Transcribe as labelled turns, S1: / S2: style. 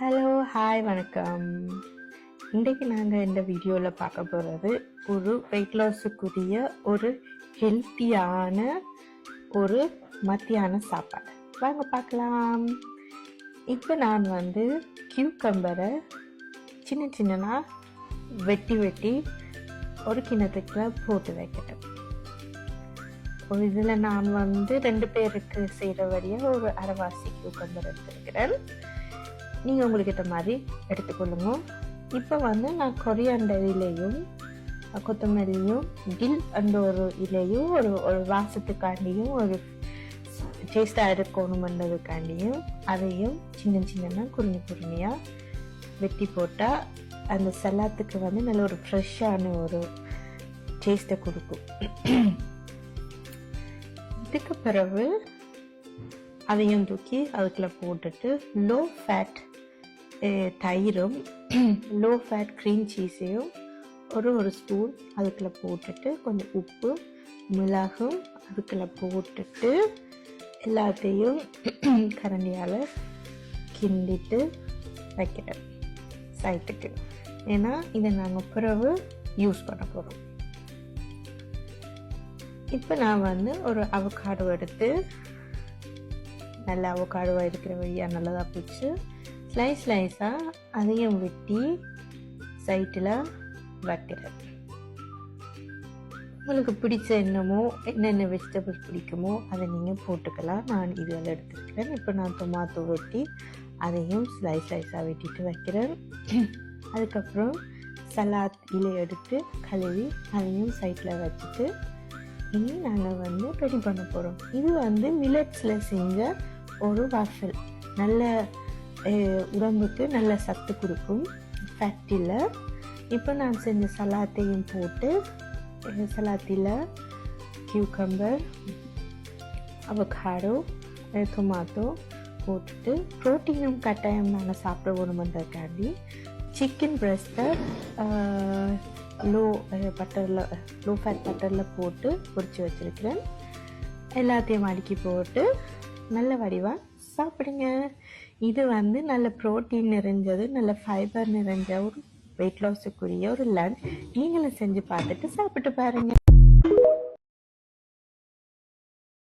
S1: Hello hi வணக்கம். இன்றைக்கு நாங்கள் இந்த வீடியோவில் பார்க்க போகிறது ஒரு வெயிட் லாஸுக்குரிய ஒரு ஹெல்த்தியான ஒரு மத்தியான சாப்பாடு. வாங்க பார்க்கலாம். இப்போ நான் கியூக்கம்பரை சின்ன சின்னதாக வெட்டி ஒரு கிண்ணத்துக்குள்ள போட்டு வைக்கிறேன். ஒரு இதில் நான் 2 பேருக்கு செய்கிற வழியாக ஒரு அரைவாசி கியூக்கம்பர் எடுத்துருக்கிறேன். நீங்கள் உங்களுக்கு ஏற்ற மாதிரி எடுத்துக்கொள்ளுங்க. இப்போ நான் கொரியாண்டர் இலையும் கொத்தமல்லியும் டில் அந்த ஒரு இலையும் ஒரு வாசத்துக்காண்டியும் ஒரு டேஸ்டாக இருக்கணுமன்றதுக்காண்டியும் அதையும் சின்ன சின்னதாக குருணியாக வெட்டி போட்டால் அந்த சலாத்துக்கு நல்ல ஒரு ஃப்ரெஷ்ஷான ஒரு டேஸ்ட்டை கொடுக்கும். இதுக்கு பிறகு அதையும் தூக்கி அதுக்குள்ள போட்டுட்டு லோ ஃபேட் தயிரும் லோ ஃபேட் க்ரீம் சீஸையும் ஒரு ஸ்பூன் அதுக்குள்ள போட்டுட்டு கொஞ்சம் உப்பு மிளகும் அதுக்குள்ள போட்டுட்டு எல்லாத்தையும் கரண்டியால் கிண்டிட்டு வைக்கிறேன் சைட்டுக்கு. ஏன்னா இதை நாங்கள் பிறகு யூஸ் பண்ண போகிறோம். இப்போ நான் ஒரு அவகாடோ எடுத்து நல்ல அவகாடோவாக இருக்கிற வழியாக நல்லதாக பிடிச்சி ஸ்லைஸாக அதையும் வெட்டி சைட்டில் வைக்கிறேன். உங்களுக்கு பிடிச்ச என்னென்ன வெஜிடபிள்ஸ் பிடிக்குமோ அதை நீங்கள் போட்டுக்கலாம். நான் இதில் எடுத்துருக்கிறேன். இப்போ நான் டொமாட்டோ வெட்டி அதையும் ஸ்லைஸாக வெட்டிட்டு வைக்கிறேன். அதுக்கப்புறம் சலாத் இலை எடுத்து கழுவி அதையும் சைட்டில் வச்சுட்டு இனி நாங்கள் ரெடி பண்ண போகிறோம். இது மில்லட்ஸில் செஞ்ச ஒரு வாஃபிள். நல்ல உடம்புக்கு நல்ல சத்து கொடுக்கும், ஃபேட்டில். இப்போ நான் செஞ்ச சலாத்தையும் போட்டு சலாத்தில் கியூக்கம்பர் அவகாடோ டொமாட்டோ போட்டுட்டு ப்ரோட்டீனும் கட்டாயம் நாங்கள் சாப்பிட வேணுமன்றதுக்காண்டி சிக்கன் பிரெஸ்ட்டை லோ ஃபேட் பட்டரில் போட்டு பொரிச்சு வச்சுருக்கிறேன். எல்லாத்தையும் அடுக்கி போட்டு நல்ல வடிவாக சாப்பிடுங்க. இது நல்ல ப்ரோட்டீன் நிறைஞ்சது, நல்ல ஃபைபர் நிறைஞ்ச ஒரு வெயிட் லாஸுக்குரிய ஒரு லஞ்ச். நீங்களும் செஞ்சு பார்த்துட்டு சாப்பிட்டு பாருங்க.